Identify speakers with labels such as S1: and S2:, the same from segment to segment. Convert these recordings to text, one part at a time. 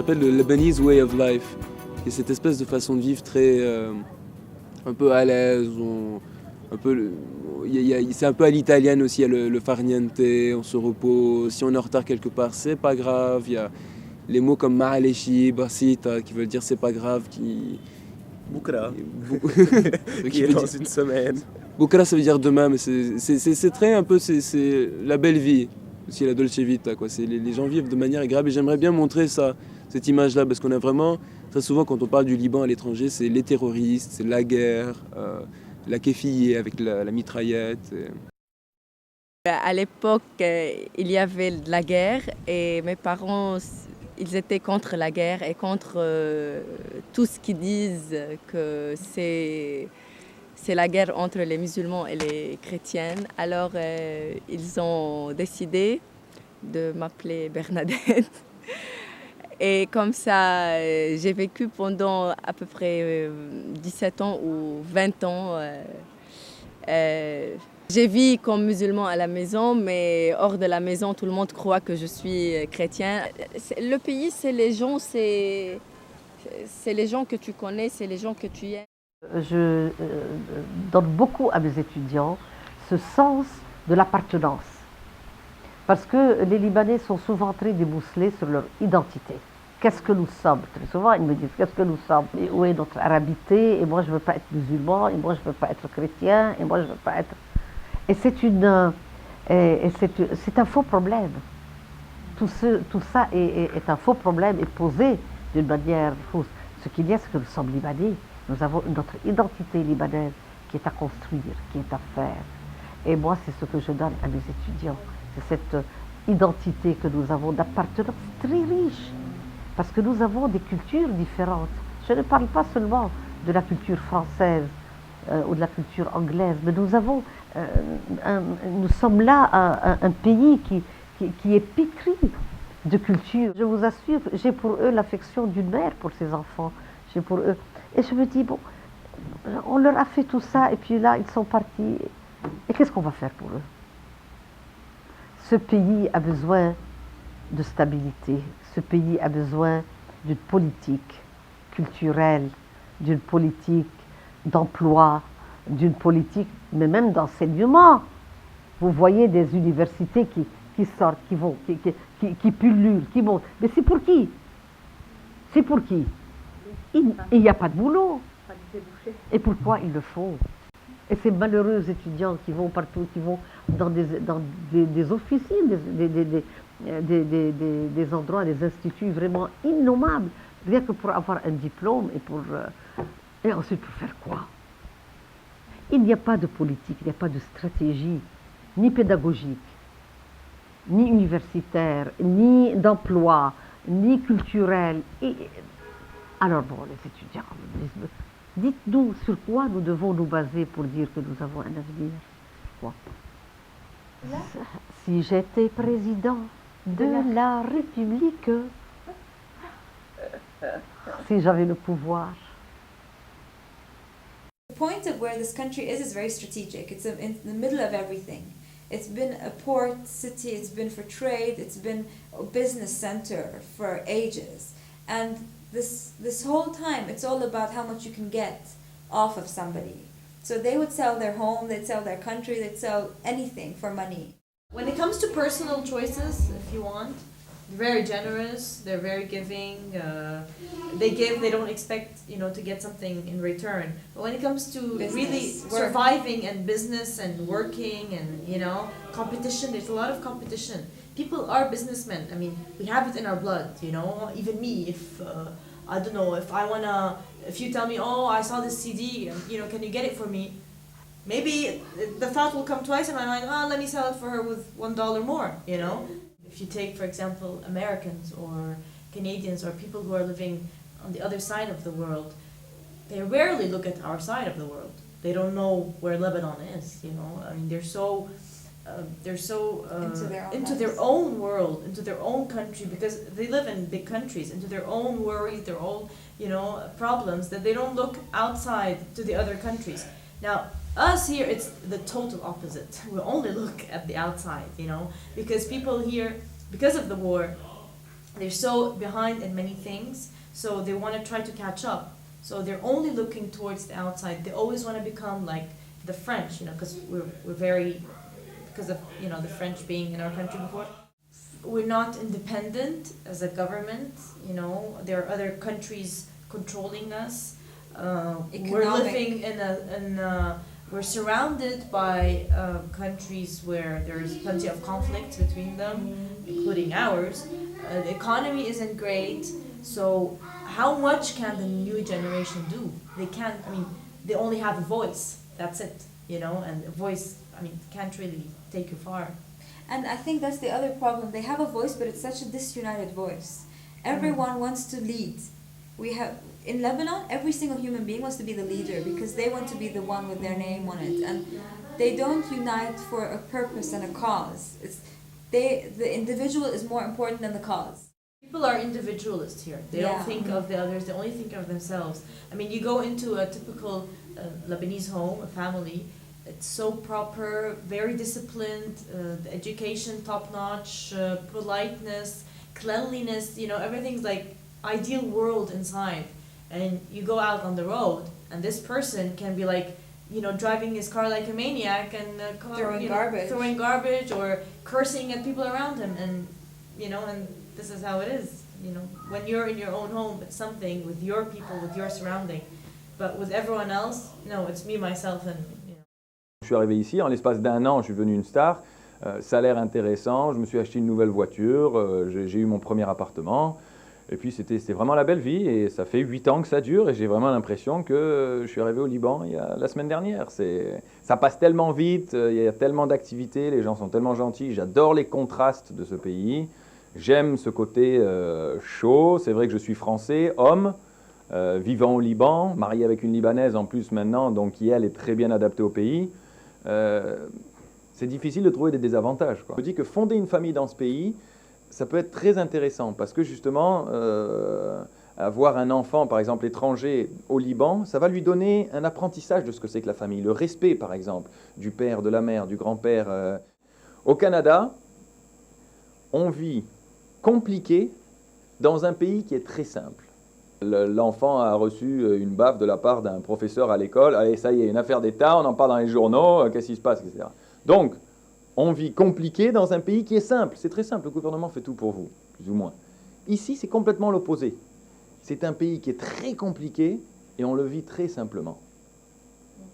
S1: j'appelle le Lebanese way of life. Et cette espèce de façon de vivre très un peu à l'aise, un peu c'est un peu à l'italienne aussi, il y a le farniente, on se repose, si on est en retard quelque part, c'est pas grave, il y a les mots comme ma'aleshi, basita, qui veulent dire c'est pas grave,
S2: Boukra,
S1: qui
S2: qui est
S1: veut
S2: dans
S1: dire,
S2: une semaine.
S1: Bukra ça veut dire demain, mais c'est très un peu, c'est la belle vie, aussi la dolce vita, quoi. Les gens vivent de manière agréable et j'aimerais bien montrer ça, cette image-là, parce qu'on a vraiment, très souvent quand on parle du Liban à l'étranger, c'est les terroristes, c'est la guerre, la kéfillée avec la mitraillette.
S3: À l'époque, il y avait de la guerre et mes parents, ils étaient contre la guerre et contre tout ce qu'ils disent que c'est la guerre entre les musulmans et les chrétiennes. Alors, ils ont décidé de m'appeler Bernadette. Et comme ça, j'ai vécu pendant à peu près 17 ans ou 20 ans. J'ai vécu comme musulman à la maison, mais hors de la maison, tout le monde croit que je suis chrétien. Le pays, c'est les gens, c'est les gens que tu connais, c'est les gens que tu aimes.
S4: Je donne beaucoup à mes étudiants ce sens de l'appartenance. Parce que les Libanais sont souvent très débousselés sur leur identité. Qu'est-ce que nous sommes? Très souvent, ils me disent qu'est-ce que nous sommes? Et où est notre arabité? Et moi, je ne veux pas être musulman, et moi, je ne veux pas être chrétien, et moi, je ne veux pas être... Et c'est un faux problème. Tout ça est un faux problème et posé d'une manière fausse. Ce qu'il y a, c'est que nous sommes Libanais. Nous avons notre identité libanaise qui est à construire, qui est à faire. Et moi, c'est ce que je donne à mes étudiants. C'est cette identité que nous avons d'appartenance très riche. Parce que nous avons des cultures différentes. Je ne parle pas seulement de la culture française ou de la culture anglaise, mais nous sommes là un pays qui est pétri de culture. Je vous assure, j'ai pour eux l'affection d'une mère pour ses enfants. J'ai pour eux. Et je me dis, bon, on leur a fait tout ça, et puis là, ils sont partis. Et qu'est-ce qu'on va faire pour eux? Ce pays a besoin de stabilité. Ce pays a besoin d'une politique culturelle, d'une politique d'emploi, d'une politique, mais même d'enseignement. Vous voyez des universités qui sortent, qui pullulent, qui montent. Mais c'est pour qui? C'est pour qui? Il n'y a pas de boulot. Et pourquoi ils le font? Et ces malheureux étudiants qui vont partout, qui vont dans des officines, des endroits, des instituts vraiment innommables, rien que pour avoir un diplôme et ensuite pour faire quoi? Il n'y a pas de politique, il n'y a pas de stratégie, ni pédagogique, ni universitaire, ni d'emploi, ni culturel. Alors bon, les étudiants me disent, dites-nous sur quoi nous devons nous baser pour dire que nous avons un avenir. Quoi? Si j'étais président de la République, si j'avais le pouvoir.
S5: The point of where this country is very strategic. It's in the middle of everything. It's been a port city, it's been for trade, it's been a business center for ages. And this whole time, it's all about how much you can get off of somebody. So they would sell their home, they'd sell their country, they'd sell anything for money.
S6: When it comes to personal choices, if you want, they're very generous, they're very giving, they give, they don't expect, to get something in return. But when it comes to really surviving and business and working and, competition, there's a lot of competition. People are businessmen. I mean, we have it in our blood, even me, if, I don't know, if you tell me, oh, I saw this CD, can you get it for me? Maybe the thought will come twice in my mind, let me sell it for her with $1 more, If you take, for example, Americans or Canadians or people who are living on the other side of the world, they rarely look at our side of the world. They don't know where Lebanon is, I mean, they're so into their own world, into their own country, because they live in big countries, into their own worries, their own, problems, that they don't look outside to the other countries. Now, us here, it's the total opposite. We only look at the outside, because people here, because of the war, they're so behind in many things, so they want to try to catch up. So they're only looking towards the outside. They always want to become like the French, because we're very, because of, the French being in our country before. We're not independent as a government, there are other countries controlling us. We're living we're surrounded by countries where there's plenty of conflict between them, including ours. The economy isn't great, so how much can the new generation do? They can't, they only have a voice, that's it, and a voice, can't really take you far.
S5: And I think that's the other problem. They have a voice, but it's such a disunited voice. Everyone wants to lead. We have, in Lebanon, every single human being wants to be the leader because they want to be the one with their name on it. And they don't unite for a purpose and a cause. The individual is more important than the cause.
S6: People are individualists here. They don't think of the others, they only think of themselves. You go into a typical Lebanese home, a family, it's so proper, very disciplined, education top-notch, politeness, cleanliness, everything's like ideal world inside. And you go out on the road, and this person can be like, driving his car like a maniac and throwing garbage or cursing at people around him, and and this is how it is. When you're in your own home, it's something with your people, with your surrounding, but with everyone else, no, it's me, myself, and.
S7: Je suis arrivé ici, en l'espace d'un an, je suis devenu une star. Salaire intéressant, je me suis acheté une nouvelle voiture, j'ai eu mon premier appartement. Et puis c'était vraiment la belle vie et ça fait 8 ans que ça dure et j'ai vraiment l'impression que je suis arrivé au Liban la semaine dernière. Ça passe tellement vite, il y a tellement d'activités, les gens sont tellement gentils. J'adore les contrastes de ce pays. J'aime ce côté chaud. C'est vrai que je suis français, homme, vivant au Liban, marié avec une Libanaise en plus maintenant, donc qui elle est très bien adaptée au pays. C'est difficile de trouver des désavantages, quoi. Je me dis que fonder une famille dans ce pays, ça peut être très intéressant parce que justement, avoir un enfant, par exemple étranger au Liban, ça va lui donner un apprentissage de ce que c'est que la famille, le respect par exemple du père, de la mère, du grand-père. Au Canada, on vit compliqué dans un pays qui est très simple. L'enfant a reçu une baffe de la part d'un professeur à l'école. Allez, ça y est, une affaire d'État, on en parle dans les journaux, qu'est-ce qui se passe, etc. Donc, on vit compliqué dans un pays qui est simple. C'est très simple, le gouvernement fait tout pour vous, plus ou moins. Ici, c'est complètement l'opposé. C'est un pays qui est très compliqué et on le vit très simplement.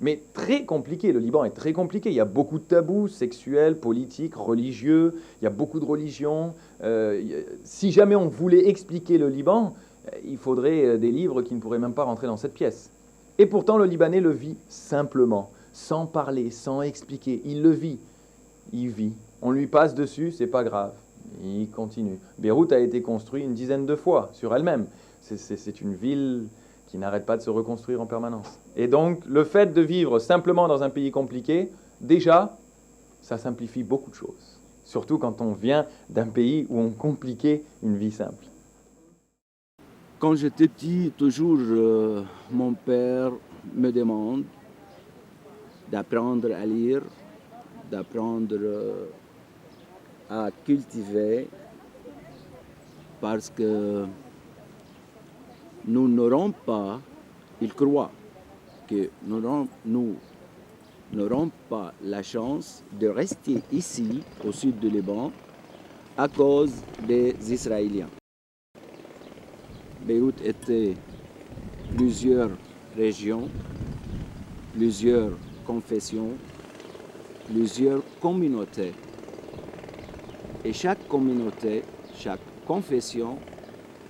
S7: Mais très compliqué, le Liban est très compliqué. Il y a beaucoup de tabous sexuels, politiques, religieux, il y a beaucoup de religions. Si jamais on voulait expliquer le Liban, il faudrait des livres qui ne pourraient même pas rentrer dans cette pièce. Et pourtant, le Libanais le vit simplement, sans parler, sans expliquer. Il le vit. Il vit. On lui passe dessus, c'est pas grave. Il continue. Beyrouth a été construite une dizaine de fois sur elle-même. C'est une ville qui n'arrête pas de se reconstruire en permanence. Et donc, le fait de vivre simplement dans un pays compliqué, déjà, ça simplifie beaucoup de choses. Surtout quand on vient d'un pays où on compliquait une vie simple.
S8: Quand j'étais petit, toujours mon père me demande d'apprendre à lire, d'apprendre à cultiver, parce que nous n'aurons pas, il croit que nous n'aurons pas la chance de rester ici, au sud du Liban, à cause des Israéliens. Beyrouth était plusieurs régions, plusieurs confessions, plusieurs communautés. Et chaque communauté, chaque confession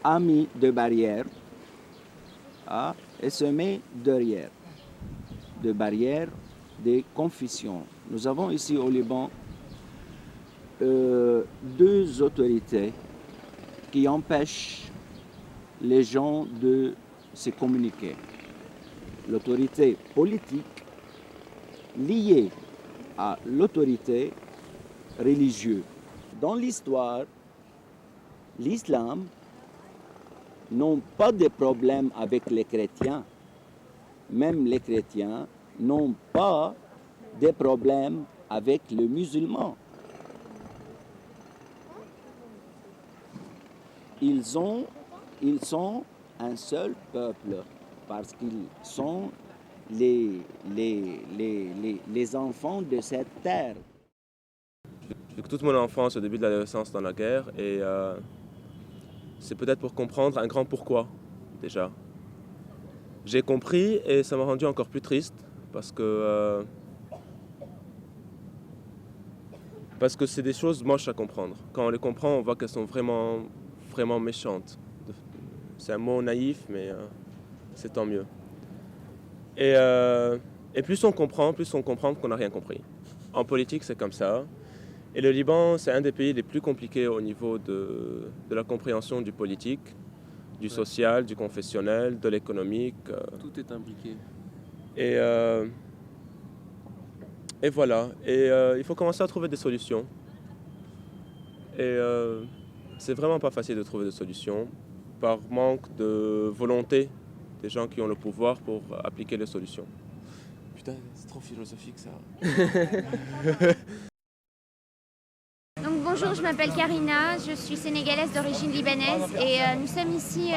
S8: a mis des barrières et se met derrière. Des barrières des confessions. Nous avons ici au Liban deux autorités qui empêchent les gens de se communiquer. L'autorité politique liée à l'autorité religieuse. Dans l'histoire, l'islam n'a pas de problème avec les chrétiens. Même les chrétiens n'ont pas de problème avec les musulmans. ils sont un seul peuple parce qu'ils sont les enfants de cette terre.
S1: J'ai vécu toute mon enfance, au début de l'adolescence dans la guerre, et c'est peut-être pour comprendre un grand pourquoi, déjà. J'ai compris et ça m'a rendu encore plus triste parce que c'est des choses moches à comprendre. Quand on les comprend, on voit qu'elles sont vraiment, vraiment méchantes. C'est un mot naïf, mais c'est tant mieux. Et plus on comprend qu'on n'a rien compris. En politique, c'est comme ça. Et le Liban, c'est un des pays les plus compliqués au niveau de la compréhension du politique, du social, du confessionnel, de l'économique.
S2: Tout est imbriqué.
S1: Et voilà. Et il faut commencer à trouver des solutions. Et c'est vraiment pas facile de trouver des solutions par manque de volonté des gens qui ont le pouvoir pour appliquer les solutions.
S2: Putain, c'est trop philosophique ça.
S9: Donc bonjour, je m'appelle Karina, je suis sénégalaise d'origine libanaise et nous sommes ici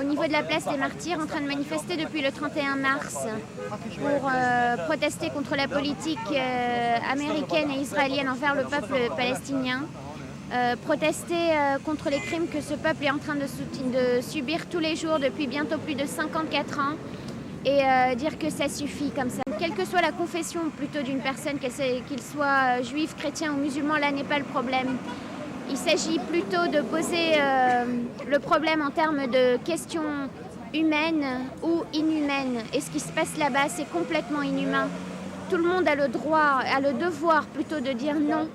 S9: au niveau de la place des Martyrs en train de manifester depuis le 31 mars pour protester contre la politique américaine et israélienne envers le peuple palestinien, protester contre les crimes que ce peuple est en train de subir tous les jours depuis bientôt plus de 54 ans et dire que ça suffit comme ça. Quelle que soit la confession plutôt d'une personne, qu'il soit juif, chrétien ou musulman, là n'est pas le problème. Il s'agit plutôt de poser le problème en termes de questions humaines ou inhumaines. Et ce qui se passe là-bas, c'est complètement inhumain. Tout le monde a le droit, a le devoir plutôt de dire non.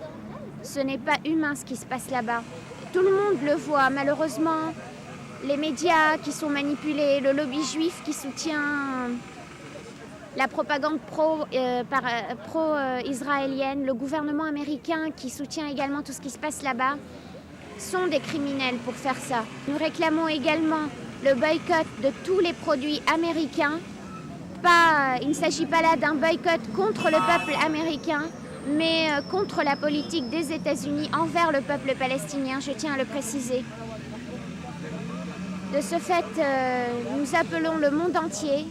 S9: Ce n'est pas humain ce qui se passe là-bas. Tout le monde le voit, malheureusement. Les médias qui sont manipulés, le lobby juif qui soutient la propagande pro-israélienne, le gouvernement américain qui soutient également tout ce qui se passe là-bas, sont des criminels pour faire ça. Nous réclamons également le boycott de tous les produits américains. Il ne s'agit pas là d'un boycott contre le peuple américain, mais contre la politique des États-Unis envers le peuple palestinien, je tiens à le préciser. De ce fait, nous appelons le monde entier,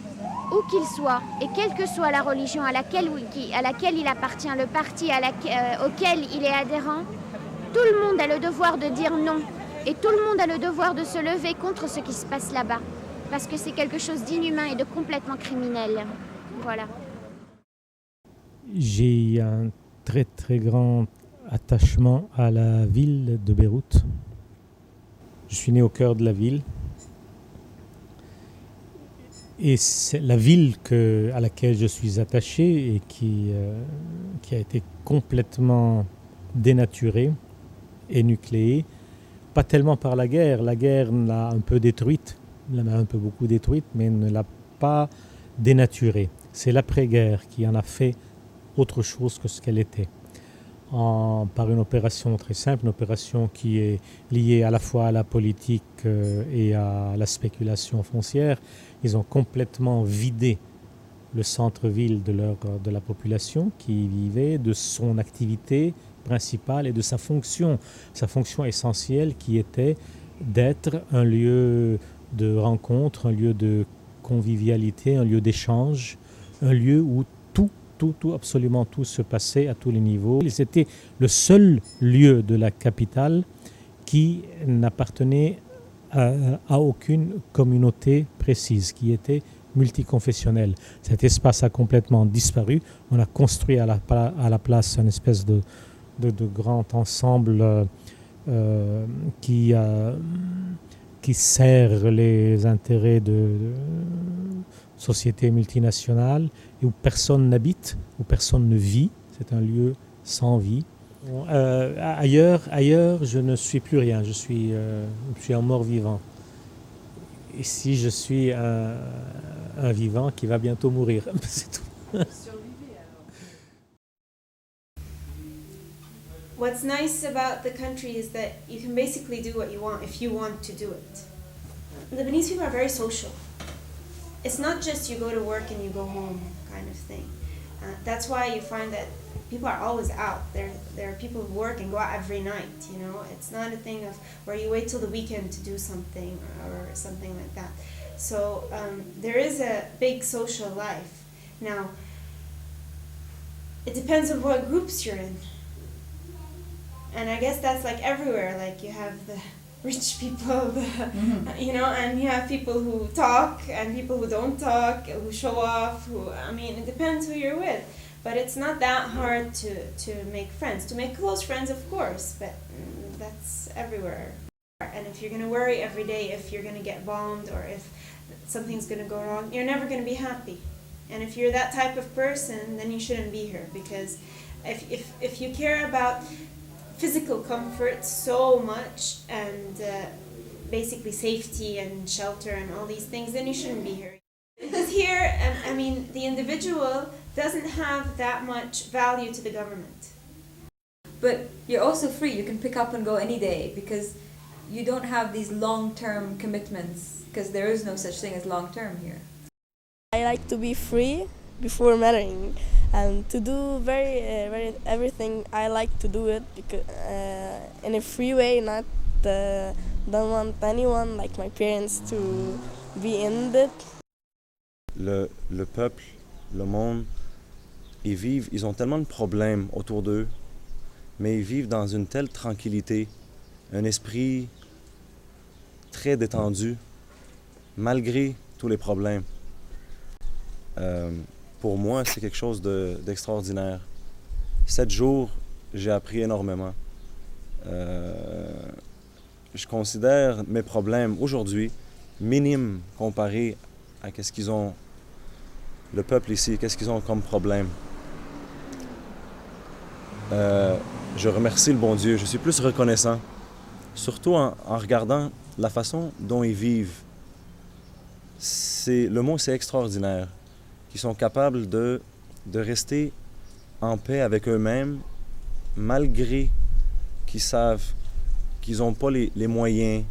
S9: où qu'il soit, et quelle que soit la religion à laquelle il appartient, le parti auquel il est adhérent, tout le monde a le devoir de dire non. Et tout le monde a le devoir de se lever contre ce qui se passe là-bas. Parce que c'est quelque chose d'inhumain et de complètement criminel. Voilà.
S10: J'ai un très très grand attachement à la ville de Beyrouth. Je suis né au cœur de la ville. Et c'est la ville à laquelle je suis attaché et qui a été complètement dénaturée et nucléée, pas tellement par la guerre l'a un peu détruite, l'a un peu beaucoup détruite, mais ne l'a pas dénaturée. C'est l'après-guerre qui en a fait autre chose que ce qu'elle était. Par une opération très simple, une opération qui est liée à la fois à la politique et à la spéculation foncière. Ils ont complètement vidé le centre-ville de la population qui y vivait, de son activité principale et de sa fonction essentielle qui était d'être un lieu de rencontre, un lieu de convivialité, un lieu d'échange, un lieu où absolument tout se passait à tous les niveaux. C'était le seul lieu de la capitale qui n'appartenait à aucune communauté précise, qui était multiconfessionnelle. Cet espace a complètement disparu. On a construit à la place une espèce de grand ensemble qui sert les intérêts de sociétés multinationales et où personne n'habite, où personne ne vit. C'est un lieu sans vie. Ailleurs, je ne suis plus rien. Je suis un mort-vivant. Ici, je suis un vivant qui va bientôt mourir. C'est tout.
S5: What's nice about the country is that you can basically do what you want if you want to do it. Lebanese people are very social. It's not just you go to work and you go home kind of thing.
S11: That's why you find that people are always out. There are people who work and go out every night, you know. It's not a thing of where you wait till the weekend to do something or something like that. So there is a big social life. Now, it depends on what groups you're in. And I guess that's like everywhere. Like you have the rich people, you know, and you have people who talk and people who don't talk, who show off, I mean, it depends who you're with. But it's not that hard to make friends. To make close friends, of course, but that's everywhere. And if you're going to worry every day if you're going to get bombed or if something's going to go wrong, you're never going to be happy. And if you're that type of person, then you shouldn't be here, because if you care about physical comfort so much and basically safety and shelter and all these things, then you shouldn't be here. Because here, I mean, the individual doesn't have that much value to the government.
S5: But you're also free. You can pick up and go any day because you don't have these long-term commitments, because there is no such thing as long-term here.
S12: I like to be free before marrying and to do very everything. I like to do it because in a free way, not don't want anyone like my parents to be in it.
S13: Le peuple, le monde, ils ont tellement de problèmes autour d'eux, mais ils vivent dans une telle tranquillité, un esprit très détendu, malgré tous les problèmes. Pour moi, c'est quelque chose d'extraordinaire. 7 jours, j'ai appris énormément. Je considère mes problèmes aujourd'hui minimes comparés à qu'est-ce qu'ils ont, le peuple ici, qu'est-ce qu'ils ont comme problème. Je remercie le bon Dieu, je suis plus reconnaissant, surtout en regardant la façon dont ils vivent. Le mot, c'est extraordinaire, qu'ils sont capables de rester en paix avec eux-mêmes, malgré qu'ils savent qu'ils n'ont pas les moyens